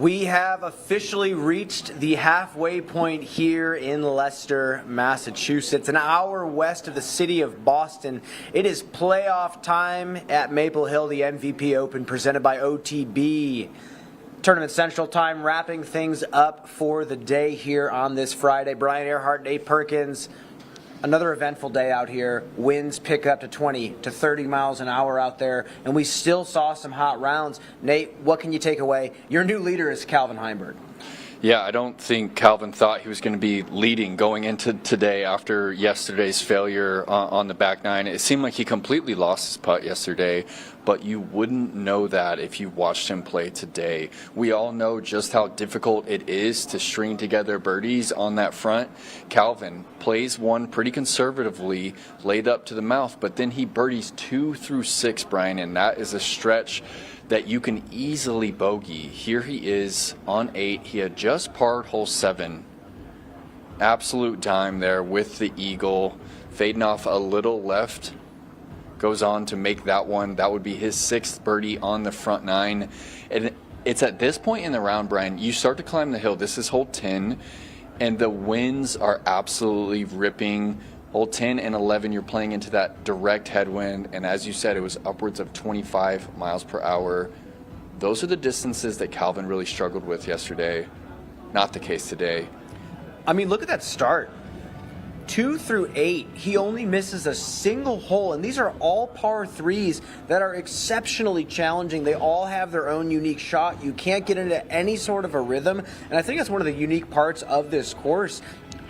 We have officially reached the halfway point here in Leicester, Massachusetts, an hour west of the city of Boston. It is playoff time at Maple Hill, the MVP Open presented by OTB. Tournament Central Time, wrapping things up for the day here on this Friday. Brian Earhart, Nate Perkins. Another eventful day out here. Winds pick up to 20 to 30 miles an hour out there, and we still saw some hot rounds. Nate, what can you take away? Your new leader is Calvin Heimburg. Yeah, I don't think Calvin thought he was going to be leading going into today after yesterday's failure on the back nine. It seemed like he completely lost his putt yesterday, but you wouldn't know that if you watched him play today. We all know just how difficult it is to string together birdies on that front. Calvin plays one pretty conservatively, laid up to the mouth, but then he birdies 2 through 6, Brian, and that is a stretch that you can easily bogey. Here he is on 8. He had just parred hole 7. Absolute dime there with the eagle, fading off a little left. Goes on to make that one. That would be his 6th birdie on the front 9. And it's at this point in the round, Brian, you start to climb the hill. This is hole 10, and the winds are absolutely ripping. Hole 10 and 11, you're playing into that direct headwind, and as you said, it was upwards of 25 miles per hour. Those are the distances that Calvin really struggled with yesterday. Not the case today. I mean, look at that start. 2 through 8, he only misses a single hole, and these are all par 3s that are exceptionally challenging. They all have their own unique shot. You can't get into any sort of a rhythm, and I think that's one of the unique parts of this course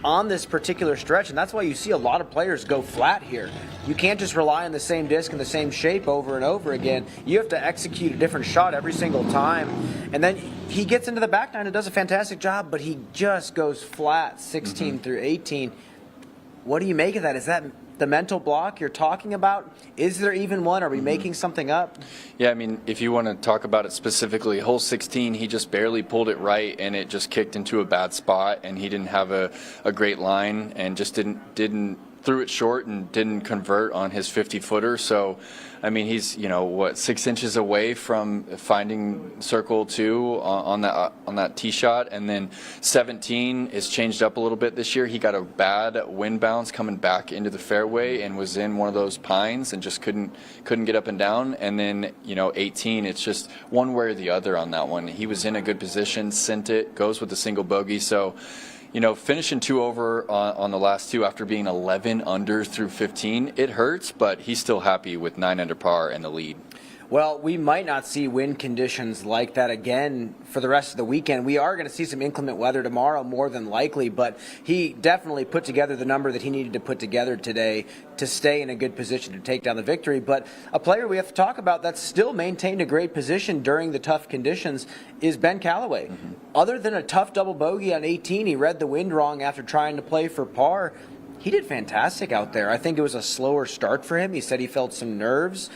on this particular stretch, and that's why you see a lot of players go flat here. You can't just rely on the same disc and the same shape over and over again. You have to execute a different shot every single time. And then he gets into the back nine and does a fantastic job, but he just goes flat 16 through 18. What do you make of that? Is that the mental block you're talking about? Is there even one? Are we making something up? Yeah, I mean, if you want to talk about it specifically, hole 16, he just barely pulled it right, and it just kicked into a bad spot, and he didn't have a great line, and just didn't threw it short and didn't convert on his 50-footer. So, I mean, he's 6 inches away from finding circle 2 on that tee shot, and then 17 is changed up a little bit this year. He got a bad wind bounce coming back into the fairway and was in one of those pines and just couldn't get up and down. And then 18, it's just one way or the other on that one. He was in a good position, sent it, goes with a single bogey. So, finishing 2 over on the last 2 after being 11 under through 15, it hurts, but he's still happy with 9 under par and the lead. Well, we might not see wind conditions like that again for the rest of the weekend. We are going to see some inclement weather tomorrow, more than likely, but he definitely put together the number that he needed to put together today to stay in a good position to take down the victory. But a player we have to talk about that's still maintained a great position during the tough conditions is Ben Callaway. Other than a tough double bogey on 18, he read the wind wrong after trying to play for par. He did fantastic out there. I think it was a slower start for him. He said he felt some nerves.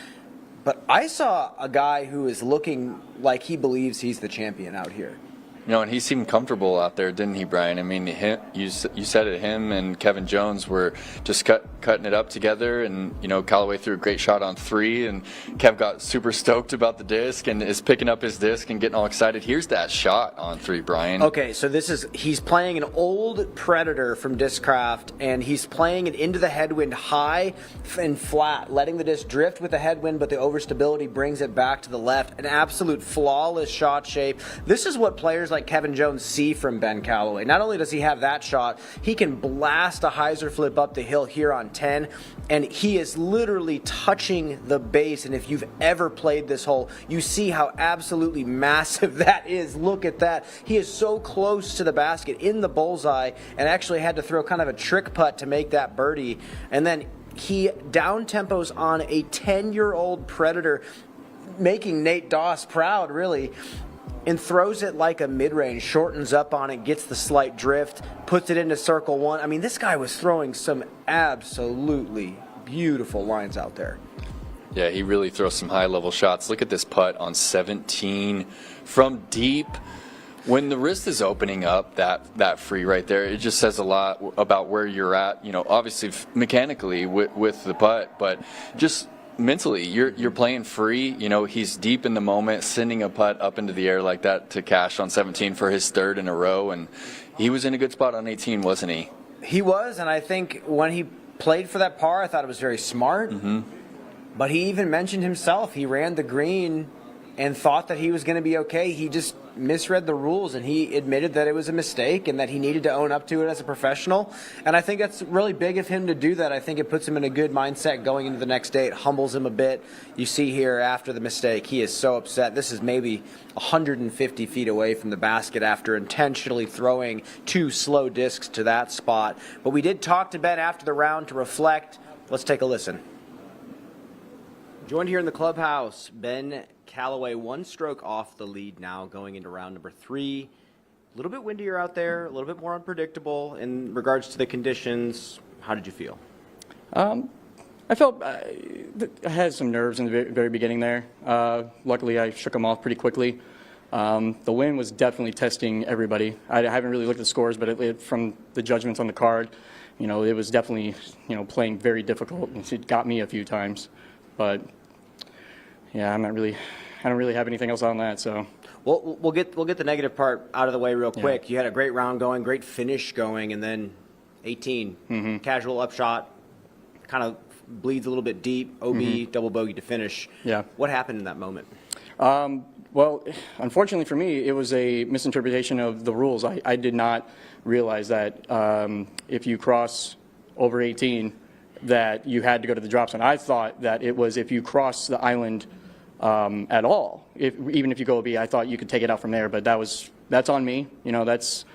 But I saw a guy who is looking like he believes he's the champion out here. And he seemed comfortable out there, didn't he, Brian? I mean, you said it, him and Kevin Jones were just cutting it up together, and, Callaway threw a great shot on 3, and Kev got super stoked about the disc and is picking up his disc and getting all excited. Here's that shot on 3, Brian. Okay, so he's playing an old Predator from Discraft, and he's playing it into the headwind high and flat, letting the disc drift with the headwind, but the overstability brings it back to the left. An absolute flawless shot shape. This is what players like Kevin Jones see from Ben Callaway. Not only does he have that shot, he can blast a hyzer flip up the hill here on 10, and he is literally touching the base. And if you've ever played this hole, you see how absolutely massive that is. Look at that. He is so close to the basket in the bullseye, and actually had to throw kind of a trick putt to make that birdie. And then he down tempos on a 10-year-old Predator, making Nate Doss proud, really, and throws it like a mid-range, shortens up on it, gets the slight drift, puts it into circle 1. I mean, this guy was throwing some absolutely beautiful lines out there. Yeah, he really throws some high-level shots. Look at this putt on 17 from deep. When the wrist is opening up that free right there, it just says a lot about where you're at, obviously mechanically with the putt, but just mentally, you're playing free. You know, he's deep in the moment, sending a putt up into the air like that to Cash on 17 for his third in a row, and he was in a good spot on 18, wasn't he? He was, and I think when he played for that par, I thought it was very smart. Mm-hmm. But he even mentioned himself, he ran the green and thought that he was going to be okay. He just misread the rules, and he admitted that it was a mistake and that he needed to own up to it as a professional. And I think that's really big of him to do that. I think it puts him in a good mindset going into the next day. It humbles him a bit. You see here after the mistake, he is so upset. This is maybe 150 feet away from the basket after intentionally throwing 2 slow discs to that spot. But we did talk to Ben after the round to reflect. Let's take a listen. Joined here in the clubhouse, Ben Callaway, 1 stroke off the lead now going into round number 3. A little bit windier out there, a little bit more unpredictable in regards to the conditions. How did you feel? I felt I had some nerves in the very beginning there. Luckily, I shook them off pretty quickly. The wind was definitely testing everybody. I haven't really looked at the scores, but from the judgments on the card, you know, it was definitely, you know, playing very difficult. It got me a few times. But yeah, I don't really have anything else on that. So we'll get the negative part out of the way real quick. Yeah. You had a great round going, great finish going, and then 18 casual upshot, kind of bleeds a little bit deep. OB double bogey to finish. Yeah. What happened in that moment? Well, unfortunately for me, it was a misinterpretation of the rules. I did not realize that if you cross over 18. That you had to go to the drop zone. I thought that it was if you cross the island at all, even if you go B, I thought you could take it out from there. But that's on me. You know, that's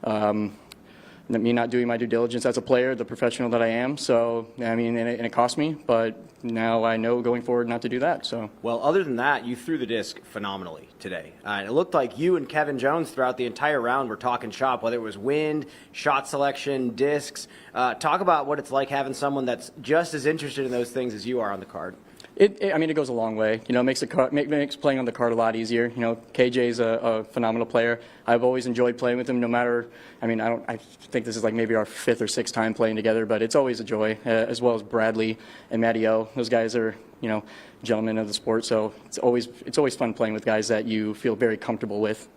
me not doing my due diligence as a player, the professional that I am. So I mean, and it cost me. But now I know going forward not to do that. So well, other than that, you threw the disc phenomenally today. It looked like you and Kevin Jones throughout the entire round were talking shop, whether it was wind, shot selection, discs. Talk about what it's like having someone that's just as interested in those things as you are on the card. I mean, it goes a long way. You know, it makes playing on the card a lot easier. You know, KJ's a phenomenal player. I've always enjoyed playing with him, no matter. I mean, I think this is like maybe our 5th or 6th time playing together, but it's always a joy. As well as Bradley and Matty O. Those guys are, you know, gentlemen of the sport. So it's always fun playing with guys that you feel very comfortable with.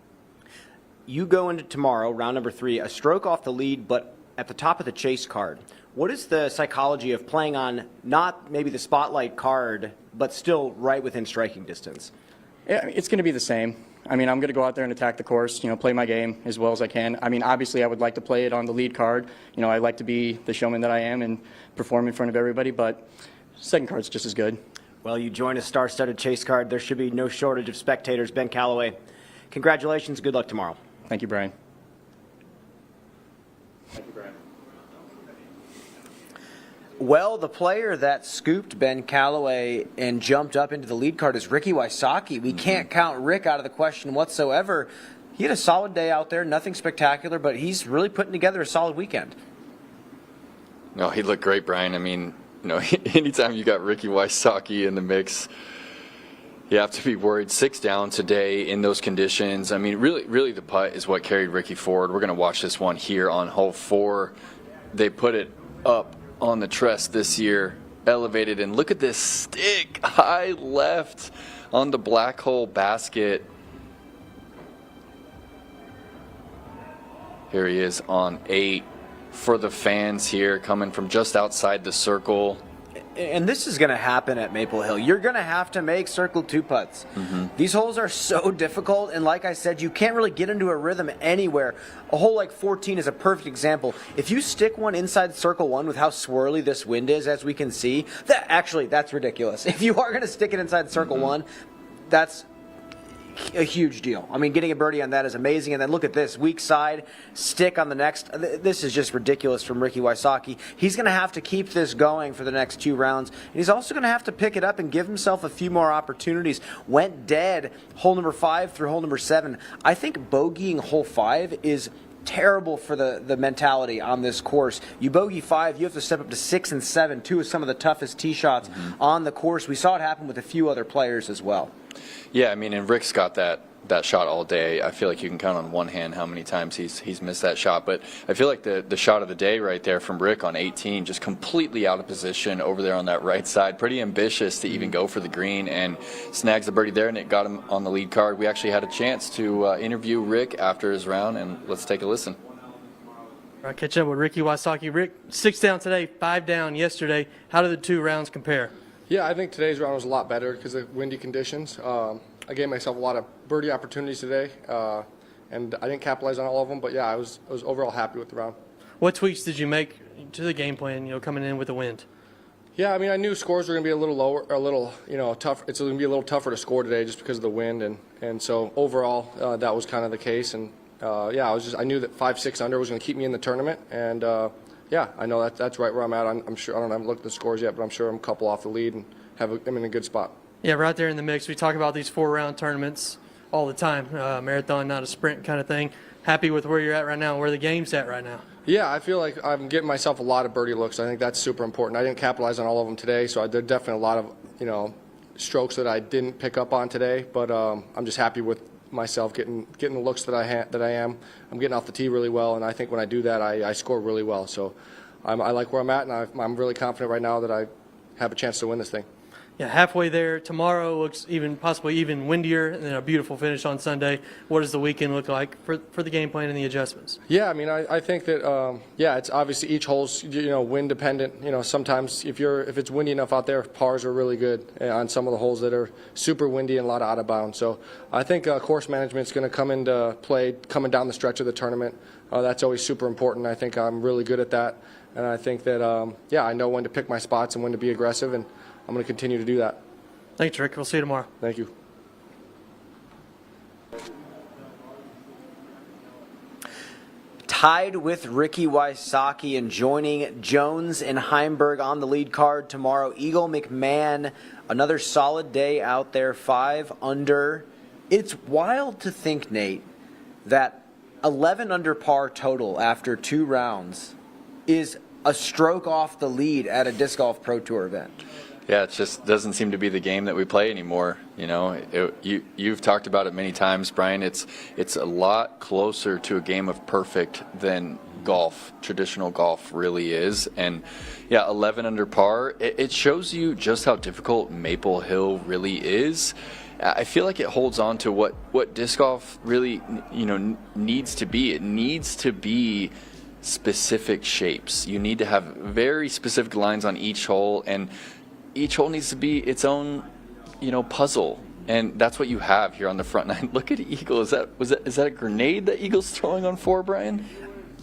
You go into tomorrow, round number 3, a stroke off the lead, but at the top of the chase card. What is the psychology of playing on not maybe the spotlight card, but still right within striking distance? Yeah, it's going to be the same. I mean, I'm going to go out there and attack the course, you know, play my game as well as I can. I mean, obviously, I would like to play it on the lead card. You know, I like to be the showman that I am and perform in front of everybody, but second card's just as good. Well, you join a star-studded chase card. There should be no shortage of spectators. Ben Callaway, congratulations. Good luck tomorrow. Thank you, Brian. Thank you, Brian. Well, the player that scooped Ben Callaway and jumped up into the lead card is Ricky Wysocki. We can't count Rick out of the question whatsoever. He had a solid day out there, nothing spectacular, but he's really putting together a solid weekend. No, he looked great, Brian. I mean, you know, anytime you got Ricky Wysocki in the mix, you have to be worried. 6 down today in those conditions. I mean, really the putt is what carried Ricky forward. We're going to watch this one here on hole 4. They put it up on the tress this year, elevated, and look at this stick high left on the black hole basket. Here he is on 8 for the fans here, coming from just outside the circle. And this is going to happen at Maple Hill. You're going to have to make circle 2 putts. These holes are so difficult, and like I said, you can't really get into a rhythm anywhere. A hole like 14 is a perfect example. If you stick one inside circle 1 with how swirly this wind is, as we can see, that's ridiculous. If you are going to stick it inside circle 1, that's a huge deal. I mean, getting a birdie on that is amazing. And then look at this, weak side, stick on the next. This is just ridiculous from Ricky Wysocki. He's going to have to keep this going for the next 2 rounds. And he's also going to have to pick it up and give himself a few more opportunities. Went dead hole number 5 through hole number 7. I think bogeying hole 5 is terrible for the mentality on this course. You bogey 5, you have to step up to 6 and 7, 2 of some of the toughest tee shots on the course. We saw it happen with a few other players as well. Yeah, I mean, and Rick's got that shot all day. I feel like you can count on one hand how many times he's missed that shot. But I feel like the shot of the day right there from Rick on 18, just completely out of position over there on that right side. Pretty ambitious to even go for the green, and snags the birdie there, and it got him on the lead card. We actually had a chance to interview Rick after his round, and let's take a listen. All right, catching up with Ricky Wysocki. Rick, 6 down today, 5 down yesterday. How did the 2 rounds compare? Yeah, I think today's round was a lot better because of windy conditions. I gave myself a lot of birdie opportunities today, and I didn't capitalize on all of them. But yeah, I was overall happy with the round. What tweaks did you make to the game plan? Coming in with the wind. Yeah, I mean, I knew scores were going to be a little lower, tough. It's going to be a little tougher to score today just because of the wind, and so overall that was kind of the case. And I knew that 5-6 under was going to keep me in the tournament, and I know that's right where I'm at. I'm sure I haven't looked at the scores yet, but I'm sure I'm a couple off the lead and I'm in a good spot. Yeah, right there in the mix. We talk about these 4-round tournaments all the time. Marathon, not a sprint kind of thing. Happy with where you're at right now, where the game's at right now? Yeah, I feel like I'm getting myself a lot of birdie looks. I think that's super important. I didn't capitalize on all of them today, so there are definitely a lot of strokes that I didn't pick up on today. But I'm just happy with myself getting the looks that I am. I'm getting off the tee really well, and I think when I do that, I score really well. So I like where I'm at, and I'm really confident right now that I have a chance to win this thing. Yeah, halfway there. Tomorrow looks possibly even windier, and then a beautiful finish on Sunday. What does the weekend look like for the game plan and the adjustments? Yeah, I mean, I think that it's obviously each hole's wind dependent. Sometimes if it's windy enough out there, pars are really good on some of the holes that are super windy and a lot of out of bounds. So I think course management is going to come into play coming down the stretch of the tournament. That's always super important. I think I'm really good at that, and I think that I know when to pick my spots and when to be aggressive, and I'm going to continue to do that. Thanks, Rick. We'll see you tomorrow. Thank you. Tied with Ricky Wysocki and joining Jones and Heimburg on the lead card tomorrow. Eagle McMahon, another solid day out there, 5 under. It's wild to think, Nate, that 11 under par total after 2 rounds is a stroke off the lead at a Disc Golf Pro Tour event. Yeah, it just doesn't seem to be the game that we play anymore. You've talked about it many times, Brian. It's a lot closer to a game of perfect than golf, traditional golf really is. And yeah, 11 under par, it shows you just how difficult Maple Hill really is. I feel like it holds on to what disc golf really needs to be. It needs to be specific shapes. You need to have very specific lines on each hole, and each hole needs to be its own, puzzle, and that's what you have here on the front nine. Look at Eagle. Is that a grenade that Eagle's throwing on 4, Brian?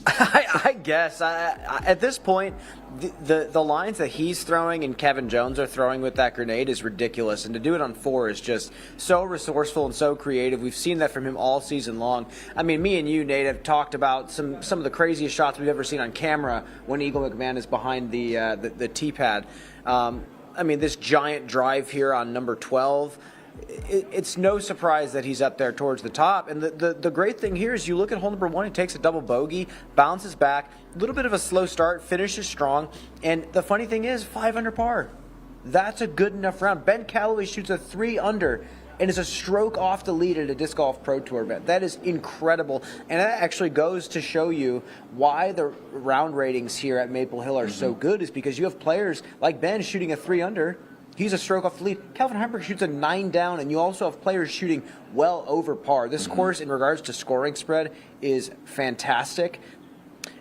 I guess at this point, the lines that he's throwing and Kevin Jones are throwing with that grenade is ridiculous, and to do it on 4 is just so resourceful and so creative. We've seen that from him all season long. I mean, me and you, Nate, have talked about some of the craziest shots we've ever seen on camera when Eagle McMahon is behind the tee pad. This giant drive here on number 12, it's no surprise that he's up there towards the top. And the great thing here is you look at hole number 1, he takes a double bogey, bounces back, a little bit of a slow start, finishes strong. And the funny thing is, 5 under par. That's a good enough round. Ben Callaway shoots a 3 under and is a stroke off the lead at a Disc Golf Pro Tour event. That is incredible. And that actually goes to show you why the round ratings here at Maple Hill are so good, is because you have players like Ben shooting a 3 under. He's a stroke off the lead. Calvin Heimburg shoots a 9 down, and you also have players shooting well over par. This course, in regards to scoring spread, is fantastic.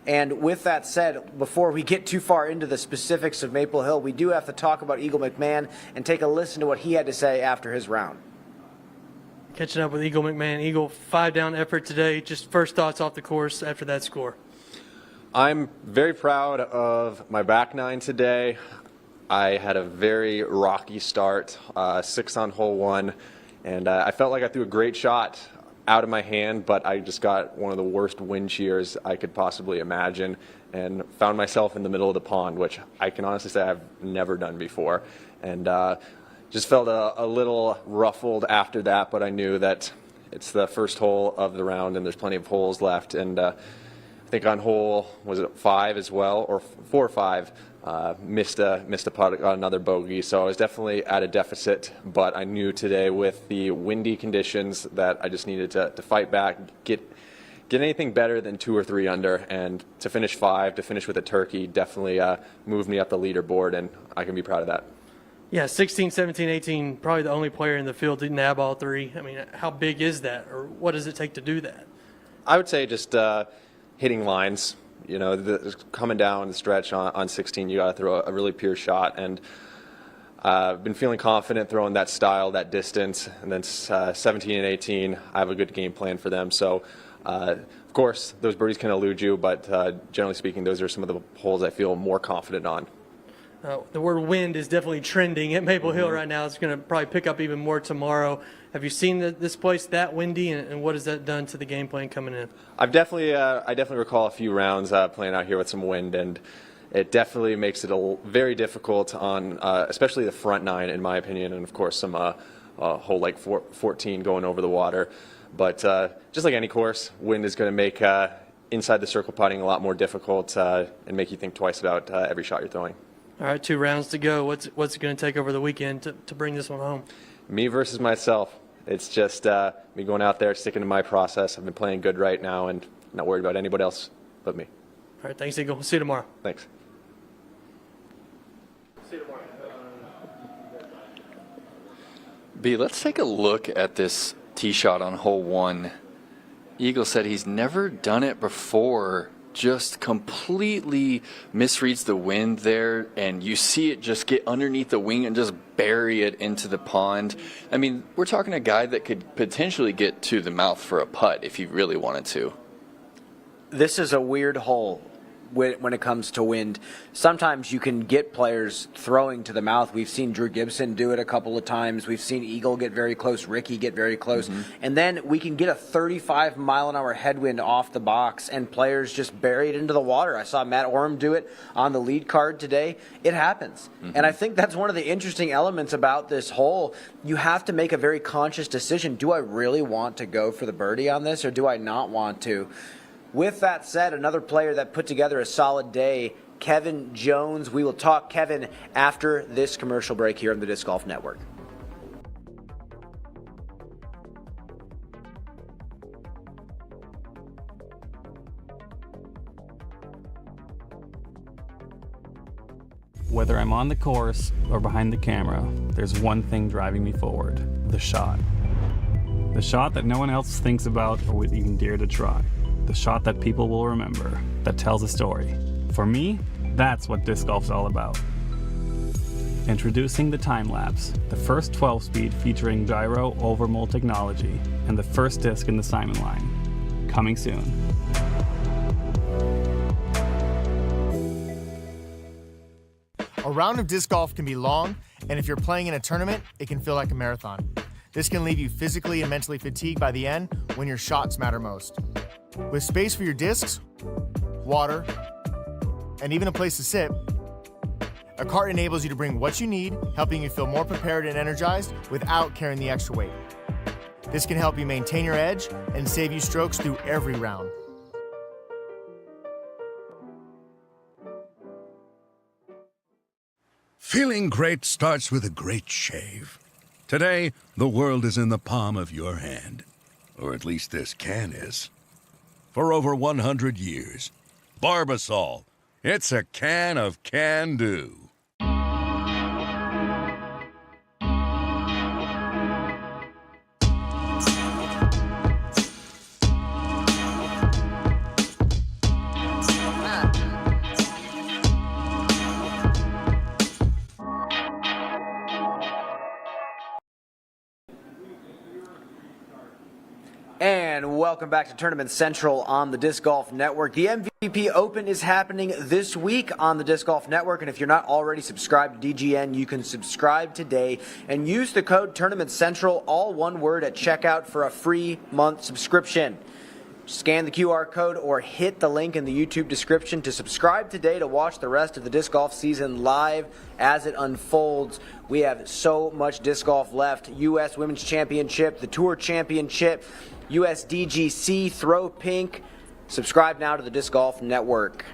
And with that said, before we get too far into the specifics of Maple Hill, we do have to talk about Eagle McMahon and take a listen to what he had to say after his round. Catching up with Eagle McMahon. Eagle, 5 down effort today. Just first thoughts off the course after that score. I'm very proud of my back 9 today. I had a very rocky start, 6 on hole 1, and I felt like I threw a great shot out of my hand, but I just got one of the worst wind shears I could possibly imagine and found myself in the middle of the pond, which I can honestly say I've never done before. And just felt a little ruffled after that, but I knew that it's the first hole of the round and there's plenty of holes left. And I think on hole, was it 5 as well, or 4 or 5, missed a putt, got another bogey, so I was definitely at a deficit, but I knew today with the windy conditions that I just needed to fight back, get anything better than 2 or 3 under, and to finish 5, to finish with a turkey, definitely moved me up the leaderboard, and I can be proud of that. Yeah, 16, 17, 18, probably the only player in the field to nab all 3. I mean, how big is that, or what does it take to do that? I would say just hitting lines. You know, coming down the stretch on 16, you got to throw a really pure shot, and I've been feeling confident throwing that style, that distance, and then 17 and 18, I have a good game plan for them. So, of course, those birdies can elude you, but generally speaking, those are some of the holes I feel more confident on. The word wind is definitely trending at Maple Hill right now. It's going to probably pick up even more tomorrow. Have you seen this place that windy, and what has that done to the game plan coming in? I definitely recall a few rounds playing out here with some wind, and it definitely makes it very difficult on, especially the front 9, in my opinion, and of course some hole like 14 going over the water. But just like any course, wind is going to make inside the circle putting a lot more difficult and make you think twice about every shot you're throwing. All right, 2 rounds to go. What's it going to take over the weekend to bring this one home? Me versus myself. It's just me going out there, sticking to my process. I've been playing good right now and not worried about anybody else but me. All right, thanks, Eagle. We'll see you tomorrow. Thanks. See you tomorrow. B, let's take a look at this tee shot on hole 1. Eagle said he's never done it before. Just completely misreads the wind there, and you see it just get underneath the wing and just bury it into the pond. I mean, we're talking a guy that could potentially get to the mouth for a putt if he really wanted to. This is a weird hole when it comes to wind. Sometimes you can get players throwing to the mouth. We've seen Drew Gibson do it a couple of times. We've seen Eagle get very close, Ricky get very close. And then we can get a 35-mile-an-hour headwind off the box and players just bury it into the water. I saw Matt Orm do it on the lead card today. It happens. And I think that's one of the interesting elements about this hole. You have to make a very conscious decision. Do I really want to go for the birdie on this, or do I not want to? With that said, another player that put together a solid day, Kevin Jones. We will talk Kevin after this commercial break here on the Disc Golf Network. Whether I'm on the course or behind the camera, there's one thing driving me forward: the shot. The shot that no one else thinks about or would even dare to try. The shot that people will remember, that tells a story. For me, that's what disc golf's all about. Introducing the time lapse, the first 12-speed featuring gyro over mold technology, and the first disc in the Simon line. Coming soon. A round of disc golf can be long, and if you're playing in a tournament, it can feel like a marathon. This can leave you physically and mentally fatigued by the end when your shots matter most. With space for your discs, water, and even a place to sit, a cart enables you to bring what you need, helping you feel more prepared and energized without carrying the extra weight. This can help you maintain your edge and save you strokes through every round. Feeling great starts with a great shave. Today, the world is in the palm of your hand. Or at least this can is. For over 100 years, Barbasol, it's a can of can-do. And welcome back to Tournament Central on the Disc Golf Network. The MVP Open is happening this week on the Disc Golf Network, and if you're not already subscribed to DGN, you can subscribe today and use the code Tournament Central, all one word, at checkout for a free month subscription. Scan the QR code or hit the link in the YouTube description to subscribe today to watch the rest of the disc golf season live as it unfolds. We have so much disc golf left. U.S. Women's Championship, the Tour Championship, USDGC, Throw Pink. Subscribe now to the Disc Golf Network.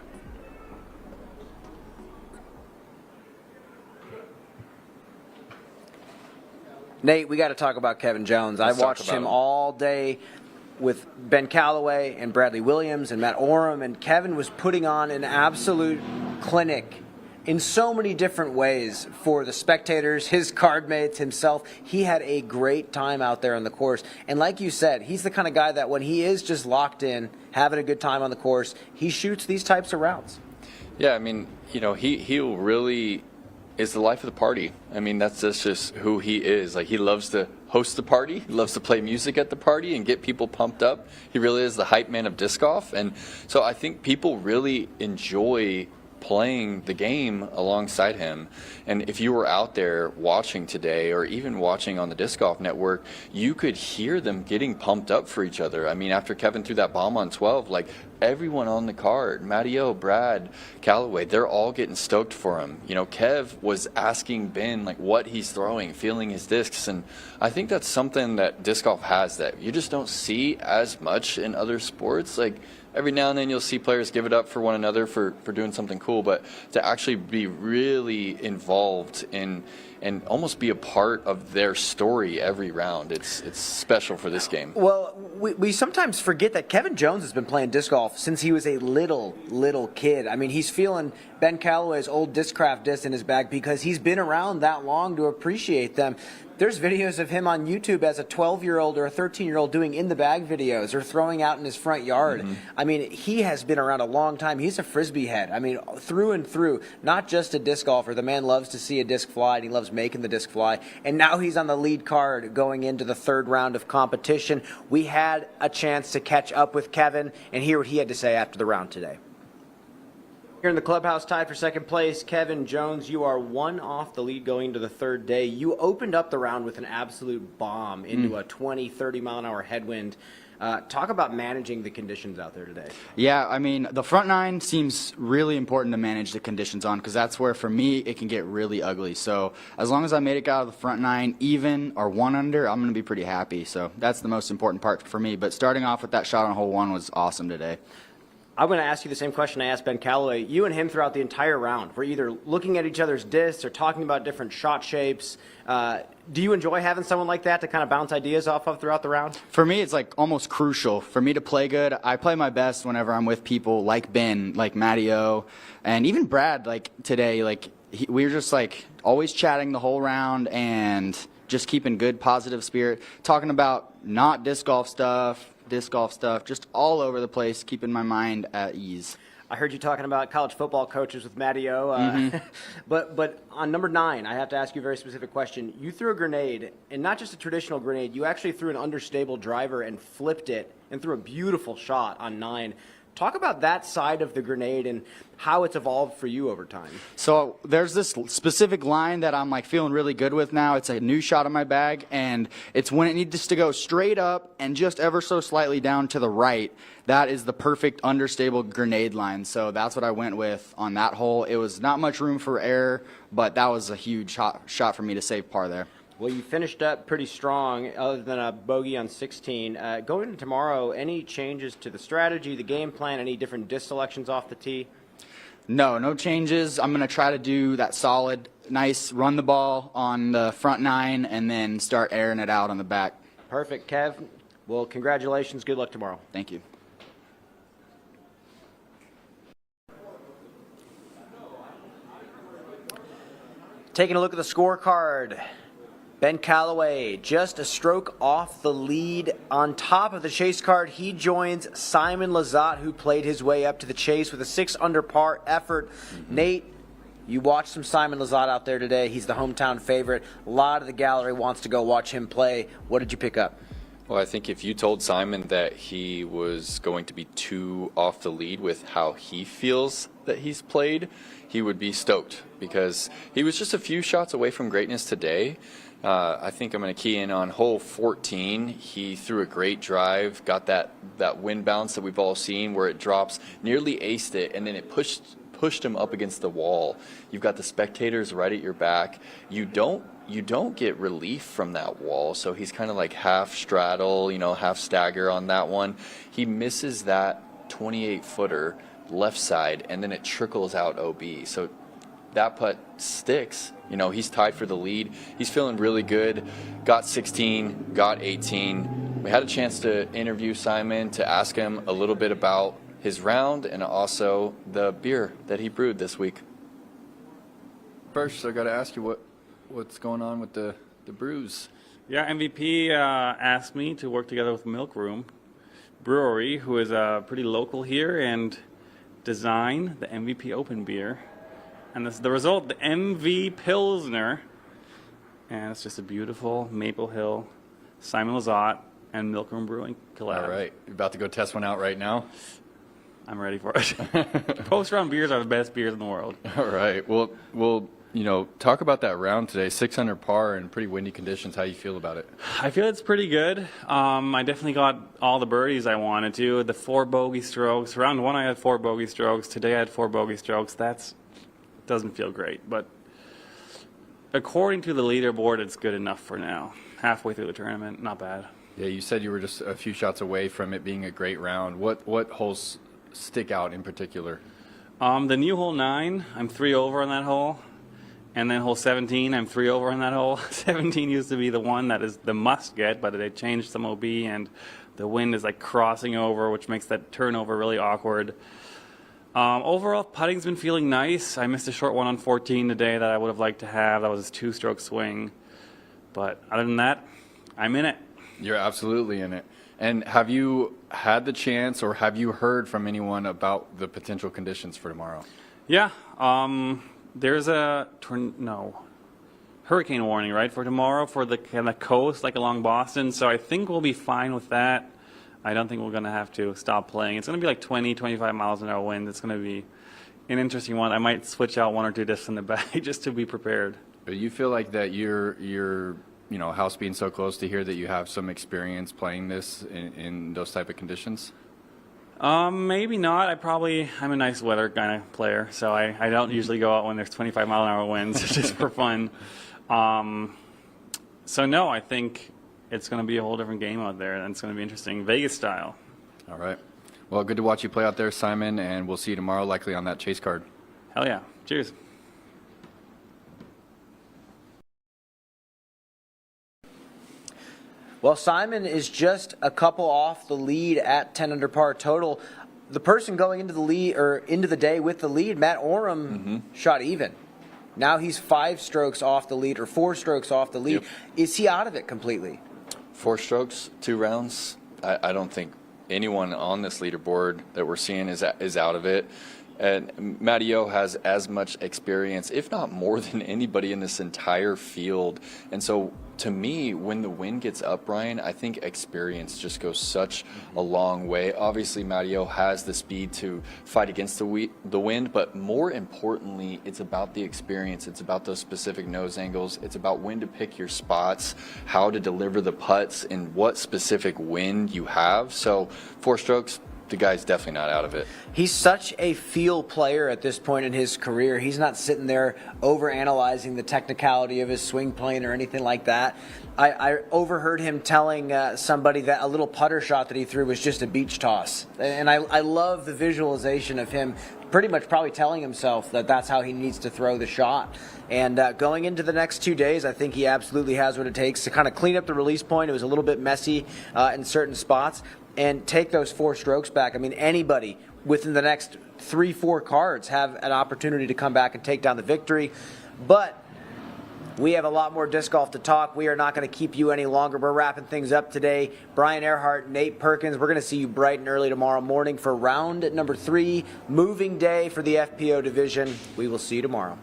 Nate, we got to talk about Kevin Jones. I watched him all day with Ben Callaway and Bradley Williams and Matt Oram, and Kevin was putting on an absolute clinic in so many different ways for the spectators, his card mates, himself. He had a great time out there on the course. And like you said, he's the kind of guy that when he is just locked in, having a good time on the course, he shoots these types of routes. Yeah, I mean, he really is the life of the party. I mean, that's just who he is. Like, he loves to host the party. He loves to play music at the party and get people pumped up. He really is the hype man of disc golf. And so I think people really enjoy playing the game alongside him. And if you were out there watching today, or even watching on the Disc Golf Network, you could hear them getting pumped up for each other. I mean, after Kevin threw that bomb on 12, like, everyone on the card, Matty-O, Brad, Callaway, they're all getting stoked for him. Kev was asking Ben, like, what he's throwing, feeling his discs. And I think that's something that disc golf has that you just don't see as much in other sports. Like, every now and then you'll see players give it up for one another for doing something cool, but to actually be really involved in and almost be a part of their story every round, it's special for this game. Well, we sometimes forget that Kevin Jones has been playing disc golf since he was a little kid. I mean, he's feeling Ben Callaway's old Discraft disc in his bag because he's been around that long to appreciate them. There's videos of him on YouTube as a 12-year-old or a 13-year-old doing in-the-bag videos or throwing out in his front yard. Mm-hmm. I mean, he has been around a long time. He's a Frisbee head. I mean, through and through, not just a disc golfer. The man loves to see a disc fly, and he loves making the disc fly. And now he's on the lead card going into the third round of competition. We had a chance to catch up with Kevin and hear what he had to say after the round today. Here in the clubhouse, tied for second place, Kevin Jones, you are one off the lead going into the third day. You opened up the round with an absolute bomb into a 20, 30-mile-an-hour headwind. Talk about managing the conditions out there today. Yeah, I mean, the front nine seems really important to manage the conditions on because that's where, for me, it can get really ugly. So as long as I made it out of the front nine even or one under, I'm going to be pretty happy. So that's the most important part for me. But starting off with that shot on hole one was awesome today. I'm going to ask you the same question I asked Ben Callaway. You and him throughout the entire round were either looking at each other's discs or talking about different shot shapes. Do you enjoy having someone like that to kind of bounce ideas off of throughout the round? For me, it's like almost crucial. For me to play good, I play my best whenever I'm with people like Ben, like Matty-O, and even Brad, like today. Like we were just like always chatting the whole round and just keeping good, positive spirit, talking about not disc golf stuff, just all over the place, keeping my mind at ease. I heard you talking about college football coaches with Matty-O. But on number 9, I have to ask you a very specific question. You threw a grenade, and not just a traditional grenade. You actually threw an understable driver and flipped it and threw a beautiful shot on 9. Talk about that side of the grenade and how it's evolved for you over time. So there's this specific line that I'm like feeling really good with now. It's a new shot in my bag, and it's when it needs to go straight up and just ever so slightly down to the right. That is the perfect understable grenade line. So that's what I went with on that hole. It was not much room for error, but that was a huge shot for me to save par there. Well, you finished up pretty strong, other than a bogey on 16. Going into tomorrow, any changes to the strategy, the game plan, any different disc selections off the tee? No changes. I'm going to try to do that solid, nice run the ball on the front 9 and then start airing it out on the back. Perfect, Kev. Well, congratulations. Good luck tomorrow. Thank you. Taking a look at the scorecard. Ben Callaway, just a stroke off the lead. On top of the chase card, he joins Simon Lizotte, who played his way up to the chase with a 6 under par effort. Nate, you watched some Simon Lizotte out there today. He's the hometown favorite. A lot of the gallery wants to go watch him play. What did you pick up? Well, I think if you told Simon that he was going to be 2 off the lead with how he feels that he's played, he would be stoked because he was just a few shots away from greatness today. I think I'm going to key in on hole 14. He threw a great drive, got that wind bounce that we've all seen where it drops, nearly aced it, and then it pushed him up against the wall. You've got the spectators right at your back. You don't get relief from that wall, so he's kind of like half straddle, half stagger on that one. He misses that 28-footer left side, and then it trickles out OB. So that putt sticks, he's tied for the lead. He's feeling really good. Got 16, got 18. We had a chance to interview Simon to ask him a little bit about his round and also the beer that he brewed this week. First, I got to ask you what's going on with the brews. Yeah, MVP asked me to work together with Milk Room Brewery, who is pretty local here, and design the MVP Open beer. And this is the result, the MV Pilsner. And it's just a beautiful Maple Hill, Simon Lizotte, and Milk Room Brewing collab. All right. You're about to go test one out right now? I'm ready for it. Post-round beers are the best beers in the world. All right. Well, talk about that round today. 6 under par in pretty windy conditions. How you feel about it? I feel it's pretty good. I definitely got all the birdies I wanted to. The 4 bogey strokes. Round 1 I had 4 bogey strokes. Today I had 4 bogey strokes. That doesn't feel great, but according to the leaderboard, it's good enough for now. Halfway through the tournament, not bad. Yeah, you said you were just a few shots away from it being a great round. What holes stick out in particular? The new hole 9, I'm 3 over on that hole. And then hole 17, I'm 3 over on that hole. 17 used to be the one that is the must get, but they changed some OB and the wind is like crossing over, which makes that turnover really awkward. Overall, putting's been feeling nice. I missed a short one on 14 today that I would have liked to have. That was a 2-stroke swing. But other than that, I'm in it. You're absolutely in it. And have you had the chance or have you heard from anyone about the potential conditions for tomorrow? Yeah. There's a hurricane warning, right, for tomorrow for the coast, like along Boston. So I think we'll be fine with that. I don't think we're going to have to stop playing. It's going to be like 20, 25 miles an hour wind. It's going to be an interesting one. I might switch out 1 or 2 discs in the bag just to be prepared. But you feel like that your house being so close to here that you have some experience playing this in those type of conditions? Maybe not. I'm a nice weather kind of player, so I don't usually go out when there's 25 mile an hour winds just for fun. So no, I think it's going to be a whole different game out there, and it's going to be interesting, Vegas style. All right. Well, good to watch you play out there, Simon, and we'll see you tomorrow, likely on that chase card. Hell yeah. Cheers. Well, Simon is just a couple off the lead at 10 under par total. The person going into the lead or into the day with the lead, Matt Oram, shot even. Now he's 5 strokes off the lead or 4 strokes off the lead. Yep. Is he out of it completely? 4 strokes, 2 rounds. I don't think anyone on this leaderboard that we're seeing is out of it. And Matteo has as much experience, if not more than anybody in this entire field. And so to me, when the wind gets up, Brian, I think experience just goes such a long way. Obviously, Matteo has the speed to fight against the wind, but more importantly, it's about the experience. It's about those specific nose angles. It's about when to pick your spots, how to deliver the putts, and what specific wind you have. So 4 strokes, the guy's definitely not out of it. He's such a feel player at this point in his career. He's not sitting there over-analyzing the technicality of his swing plane or anything like that. I overheard him telling somebody that a little putter shot that he threw was just a beach toss. And I love the visualization of him pretty much probably telling himself that that's how he needs to throw the shot. And going into the next 2 days, I think he absolutely has what it takes to kind of clean up the release point. It was a little bit messy in certain spots. And take those 4 strokes back. I mean, anybody within the next 3-4 cards have an opportunity to come back and take down the victory. But we have a lot more disc golf to talk. We are not going to keep you any longer. We're wrapping things up today. Brian Earhart, Nate Perkins, we're going to see you bright and early tomorrow morning for round number 3, moving day for the FPO division. We will see you tomorrow.